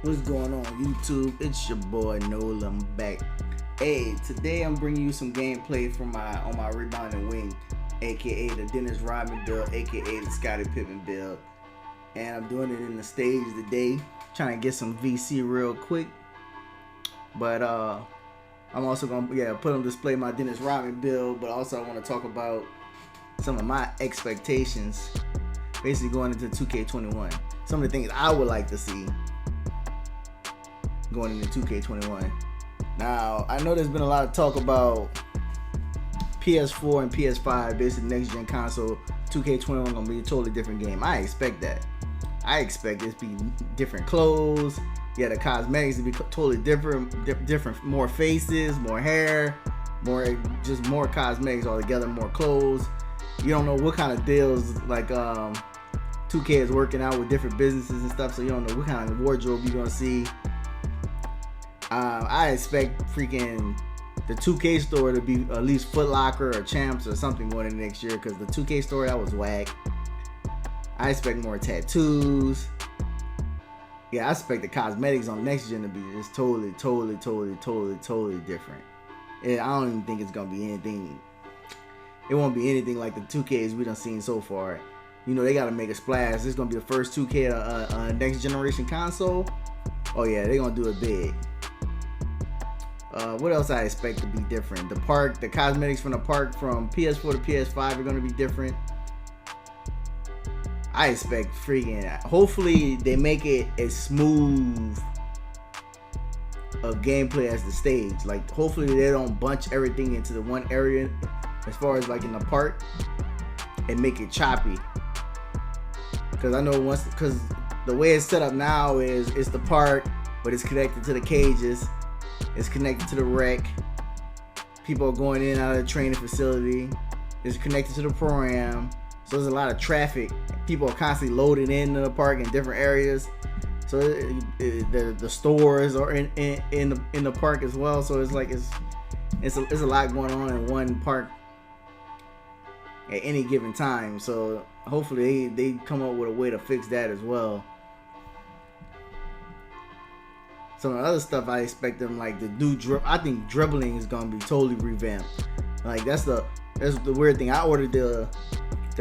What's going on YouTube? It's your boy NOLA. I'm back. Hey, today I'm bringing you some gameplay from my rebounding wing, aka the Dennis Rodman build, aka the Scottie Pippen build. And I'm doing it in the stage today, trying to get some VC real quick. But I'm also gonna put on display my Dennis Rodman build, but also I want to talk about some of my expectations, basically going into 2K21. Some of the things I would like to see going into 2K21. Now, I know there's been a lot of talk about PS4 and PS5, basically next gen console. 2K21 gonna be a totally different game. I expect that. I expect it to be different clothes. Yeah, the cosmetics to be totally different, more faces, more hair, just more cosmetics altogether, more clothes. You don't know what kind of deals like 2K is working out with different businesses and stuff, so you don't know what kind of wardrobe you're gonna see. I expect freaking the 2K store to be at least Foot Locker or Champs or something going in next year, because the 2K store, that was whack. I expect more tattoos. Yeah, I expect the cosmetics on next gen to be just totally different. And I don't even think it's gonna be anything. It won't be anything like the 2Ks we done seen so far. You know, they gotta make a splash. This is gonna be the first 2K next generation console. Oh yeah, they're gonna do it big. What else I expect to be different? The cosmetics from the park from PS4 to PS5 are gonna be different. I expect hopefully they make it as smooth of gameplay as the stage. Like, hopefully they don't bunch everything into the one area as far as like in the park and make it choppy. Because I know because the way it's set up now is it's the park, but it's connected to the cages. It's connected to the rec. People are going in and out of the training facility. It's connected to the pro-am. So there's a lot of traffic. People are constantly loading into the park in different areas. So the stores are in the park as well. So it's like it's a lot going on in one park at any given time. So hopefully they come up with a way to fix that as well. Some of the other stuff I expect them like to do. I think dribbling is gonna be totally revamped. Like that's the weird thing. I ordered the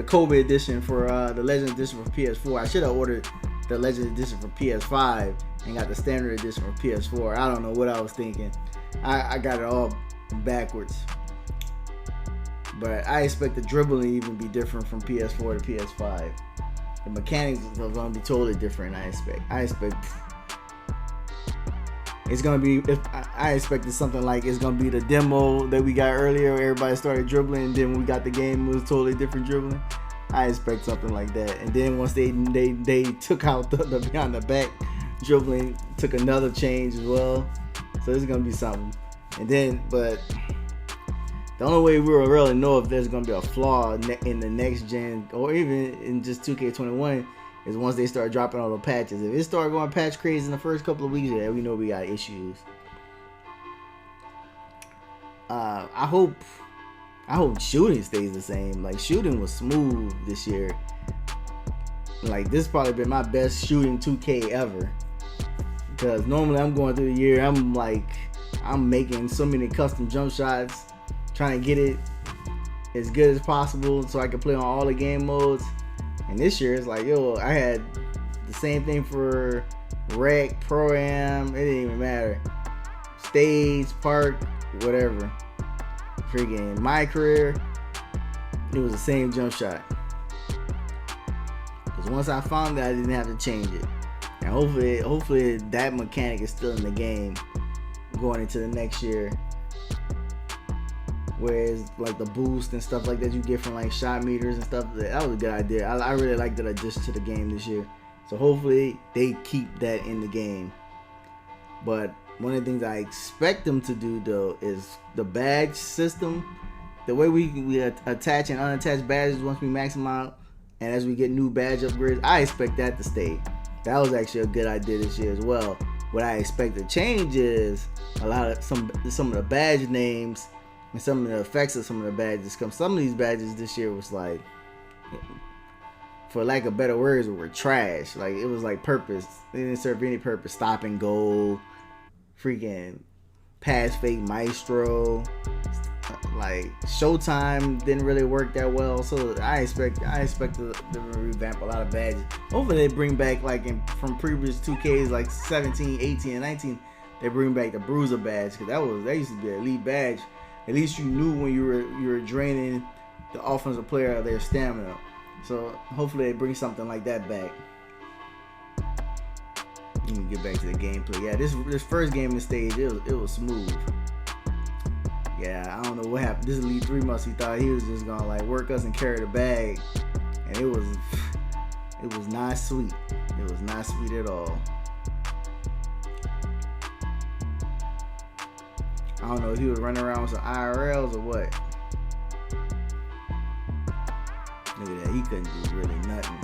Kobe edition for the Legend edition for PS4. I should have ordered the Legend edition for PS5 and got the standard edition for PS4. I don't know what I was thinking. I got it all backwards. But I expect the dribbling to even be different from PS4 to PS5. The mechanics are gonna be totally different. I expect. It's gonna be. I expected something like it's gonna be the demo that we got earlier. Where everybody started dribbling, and then when we got the game, it was totally different dribbling. I expect something like that. And then once they took out the behind the back dribbling, took another change as well. So it's gonna be something. And then, but the only way we will really know if there's gonna be a flaw in the next gen or even in just 2K21 is once they start dropping all the patches. If it start going patch crazy in the first couple of weeks, yeah, we know we got issues. I hope shooting stays the same. Like, shooting was smooth this year. Like, this probably been my best shooting 2K ever. Because normally I'm going through the year, I'm making so many custom jump shots, trying to get it as good as possible so I can play on all the game modes. And this year it's like, yo, I had the same thing for rec, pro-am, it didn't even matter. Stage, park, whatever. Freaking MYCAREER, it was the same jump shot. Because once I found that, I didn't have to change it. And hopefully that mechanic is still in the game going into the next year. Whereas like the boost and stuff like that you get from like shot meters and stuff, that was a good idea. I really liked that addition to the game this year. So hopefully they keep that in the game. But one of the things I expect them to do though is the badge system. The way we attach and unattach badges once we max them out, and as we get new badge upgrades, I expect that to stay. That was actually a good idea this year as well. What I expect to change is some of the badge names and some of the effects of some of the badges. Some of these badges this year was like, for lack of better words, were trash. Like, it was like purpose. They didn't serve any purpose. Stop and go, freaking pass fake maestro. Like, Showtime didn't really work that well. So I expect to revamp a lot of badges. Hopefully they bring back, like, from previous 2Ks like 17, 18, and 19. They bring back the bruiser badge, because that used to be an elite badge. At least you knew when you were draining the offensive player of their stamina. So hopefully they bring something like that back. Let me get back to the gameplay. Yeah, this first game in the stage, it was smooth. Yeah, I don't know what happened. This Elite 3 he thought he was just gonna like work us and carry the bag, and it was not sweet. It was not sweet at all. I don't know if he was running around with some IRLs or what. Look at that, he couldn't do really nothing.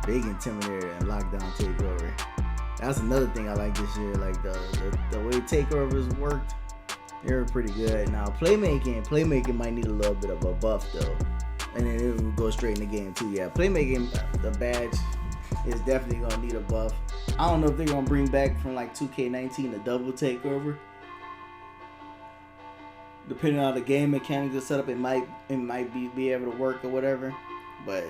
Big Intimidator and Lockdown Takeover. That's another thing I like this year. Like the way takeovers worked, they were pretty good. Now playmaking might need a little bit of a buff though, and then it will go straight in the game too. Yeah, playmaking, the badge is definitely gonna need a buff. I don't know if they're gonna bring back from like 2K19 the double takeover. Depending on the game mechanics are set up, it might be able to work or whatever. But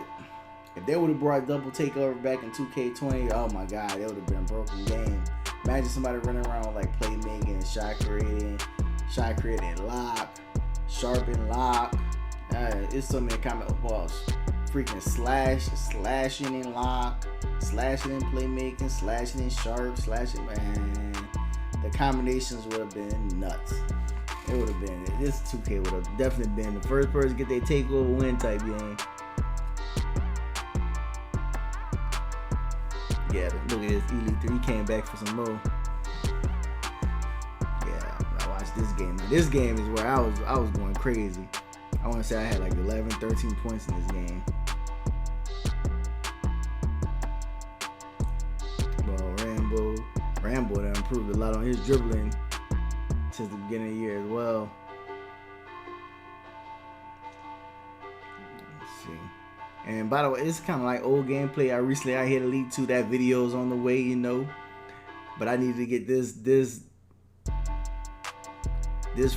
if they would have brought double takeover back in 2K20, oh my god, it would have been a broken game. Imagine somebody running around with like playmaking, shot creating, lock, sharpen, lock. It's so many combat balls. Freaking slashing in lock, slashing in playmaking, slashing in sharp, slashing, man. The combinations would have been nuts. It would have been, this 2K would have definitely been the first person to get their takeover win type game. Yeah, look at this Elite 3. He came back for some more. Yeah, I watched this game. Now, this game is where I was going crazy. I want to say I had like 11, 13 points in this game. Well, Rambo done improved a lot on his dribbling since the beginning of the year as well. Let's see. And by the way, it's kind of like old gameplay. I hit Elite 2. That video's on the way, you know. But I need to get this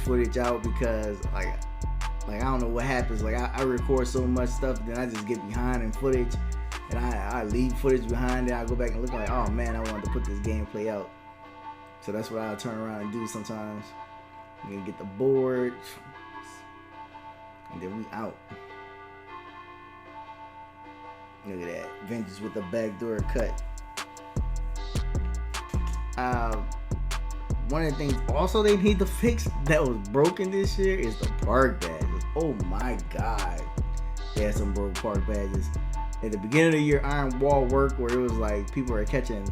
footage out because like I don't know what happens. Like I record so much stuff, then I just get behind in footage, and I leave footage behind. Then I go back and look like, oh man, I wanted to put this gameplay out. So that's what I'll turn around and do sometimes. I'm gonna get the board, and then we out. Look at that, Vengeance with the backdoor cut. One of the things also they need to fix that was broken this year is the park badges. Oh my god, they had some broke park badges. At the beginning of the year, Iron Wall worked where it was like people were catching.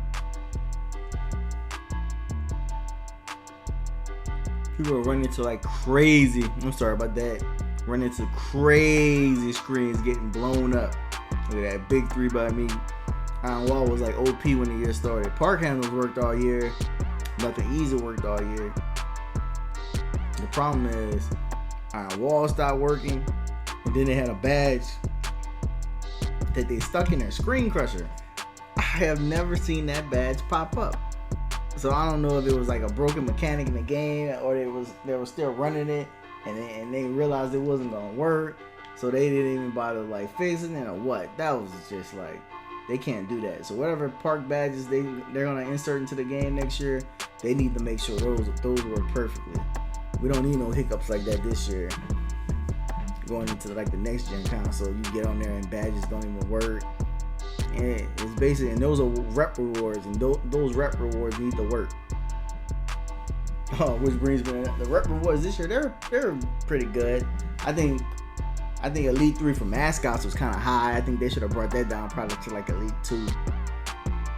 People were running into like crazy. I'm sorry about that. Running into crazy screens getting blown up. Look at that big 3 by me. Iron Wall was like OP when the year started. Park handles worked all year. Nothing easy worked all year. The problem is Iron Wall stopped working, and then they had a badge that they stuck in their screen crusher. I have never seen that badge pop up. So I don't know if it was like a broken mechanic in the game, or they were still running it, and they realized it wasn't gonna work, so they didn't even bother like fixing it or what. That was just like, they can't do that. So whatever park badges they're gonna insert into the game next year, they need to make sure those work perfectly. We don't need no hiccups like that this year. Going into like the next gen console, you get on there and badges don't even work. And it's basically, and those are rep rewards, and those rep rewards need to work. Oh, which brings me to the rep rewards this year. They're pretty good. I think Elite 3 for mascots was kind of high. I think they should have brought that down probably to like Elite 2.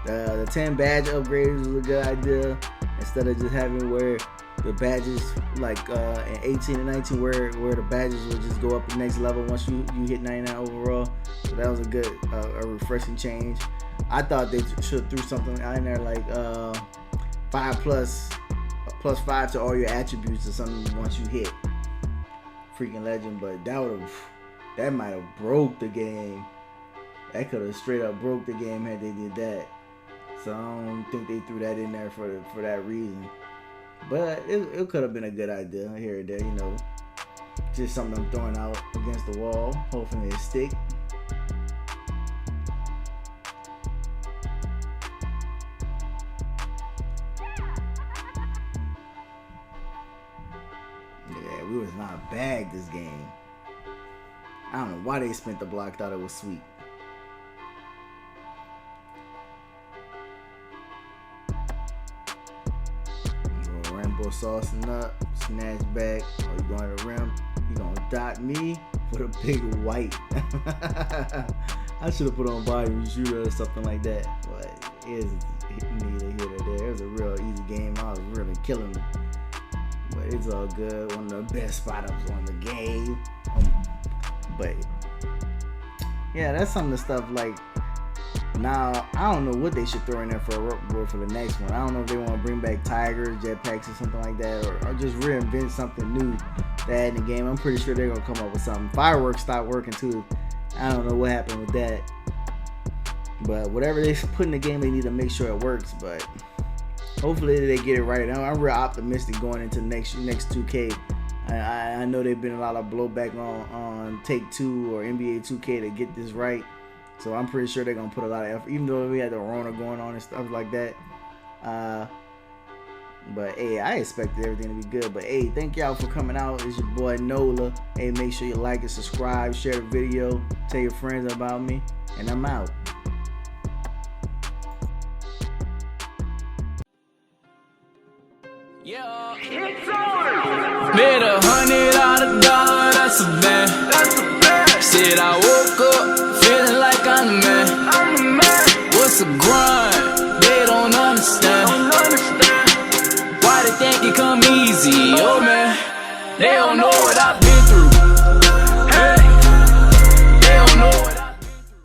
The 10 badge upgrades was a good idea, instead of just having where the badges like in 18 and 19 where the badges would just go up the next level once you hit 99 overall. So that was a good a refreshing change. I thought they should threw something in there like 5 plus 5 to all your attributes or something once you hit freaking legend, but that would have That might have broke the game. That could have straight up broke the game had they did that. So I don't think they threw that in there for that reason. But it could have been a good idea here or there, you know. Just something I'm throwing out against the wall. Hopefully it stick. Yeah, we was not bagged this game. I don't know why they spent the block. Thought it was sweet. Rainbow saucing up, snatch back. Oh, you going to the rim? You gonna dot me with a big white? I should have put on volume shooter or something like that. But it is neither here nor there. It was a real easy game. I was really killing them. But it's all good. One of the best spot-ups on the game. But yeah, that's some of the stuff like. Now, I don't know what they should throw in there for the next one. I don't know if they want to bring back tigers, jetpacks, or something like that, or just reinvent something new to add in the game. I'm pretty sure they're going to come up with something. Fireworks stopped working too. I don't know what happened with that. But whatever they put in the game, they need to make sure it works. But hopefully they get it right. I'm real optimistic going into next 2K. I know there's been a lot of blowback on Take-Two or NBA2K to get this right. So I'm pretty sure they're going to put a lot of effort, even though we had the Rona going on and stuff like that. But, hey, I expected everything to be good. But, hey, thank y'all for coming out. It's your boy, NOLA. Hey, make sure you like and subscribe, share the video, tell your friends about me, and I'm out. Yeah. Made $100 that's a band. Said I woke up feeling like I'm the man. What's a grind? They don't understand. Why they think it come easy? Oh man, they don't know what I've been through.